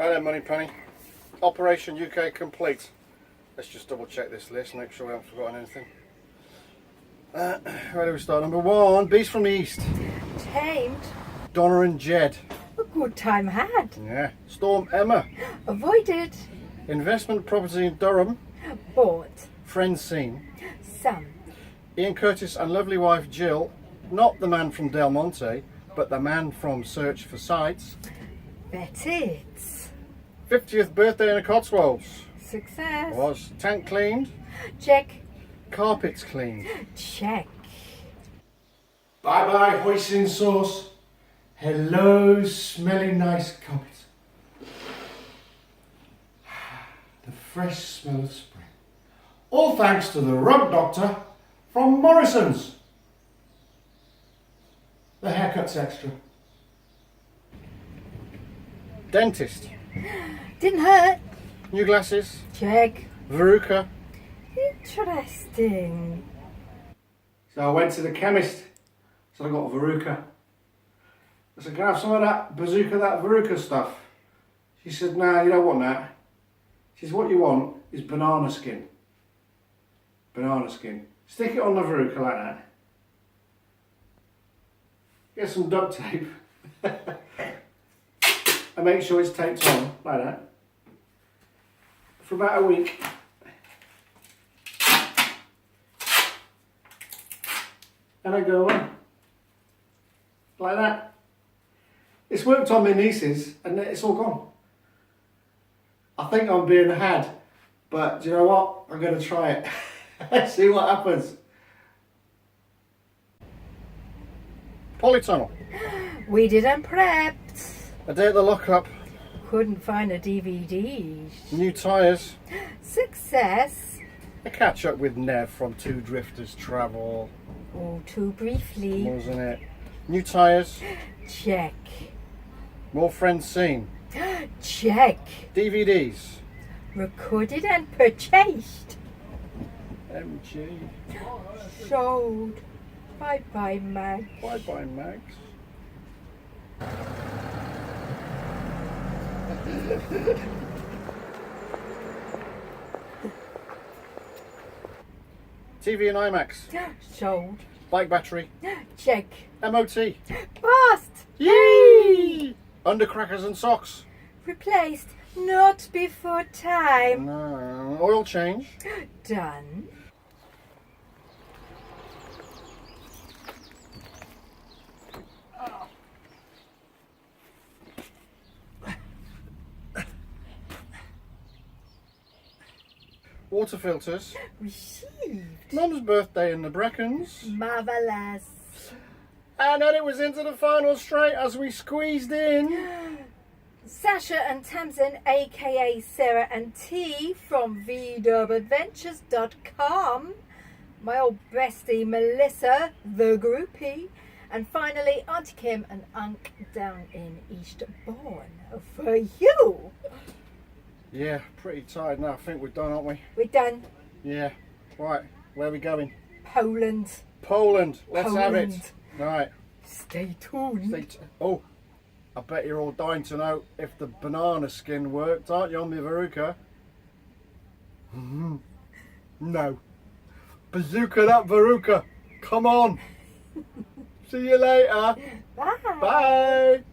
Right then, Moneypenny. Operation UK complete. Let's just double check this list, make sure we haven't forgotten anything. Where do we start? Number 1, Beast from the East. Tamed. Donna and Jed. A good time had. Yeah. Storm Emma. Avoided. Investment property in Durham. Bought. Friends seen. Some. Ian Curtis and lovely wife Jill. Not the man from Del Monte, but the man from Search for Sights. Bet it. 50th birthday in the Cotswolds. Success. Was. Tank cleaned. Check. Carpets cleaned. Check. Bye bye hoisin sauce. Hello smelly nice carpet. The fresh smell of spring. All thanks to the rug doctor from Morrison's. The haircut's extra. Dentist. Didn't hurt. New glasses. Check. Veruca. Interesting. So I went to the chemist. So I got Veruca. I said, can I have some of that bazooka, that Veruca stuff? She said, nah, you don't want that. She said, what you want is banana skin. Banana skin. Stick it on the Veruca like that. Get some duct tape. And make sure it's taped on like that. For about a week. And I go on. Like that. It's worked on my nieces and it's all gone. I think I'm being had, but do you know what? I'm going to try it. Let's see what happens. Polytunnel. We didn't prepped. A day at the lockup. Couldn't find a DVD. New tyres. Success. A catch up with Nev from Two Drifters Travel. Oh, too briefly. Wasn't it? New tyres. Check. More friends seen. Check. DVDs. Recorded and purchased. MG. Sold. Bye bye, Max. Bye bye, Max. TV and IMAX. Sold. Bike battery. Check. MOT. Passed. Yay! Undercrackers and socks. Replaced. Not before time. No. Oil change. Done. Water filters. Received. Mum's birthday in the Breckons. Marvelous. And then it was into the final straight as we squeezed in. Sasha and Tamsin, aka Sarah and T from VDubAdventures.com. My old bestie Melissa, the groupie. And finally Auntie Kim and Unc down in Eastbourne. For you. Yeah, pretty tired now. I think we're done, aren't we? We're done. Yeah. Right, where are we going? Poland. Poland. Let's have it. Poland. Right. Stay tuned. Oh, I bet you're all dying to know if the banana skin worked, aren't you, on the Veruca? No. Bazooka that Veruca. Come on. See you later. Bye. Bye.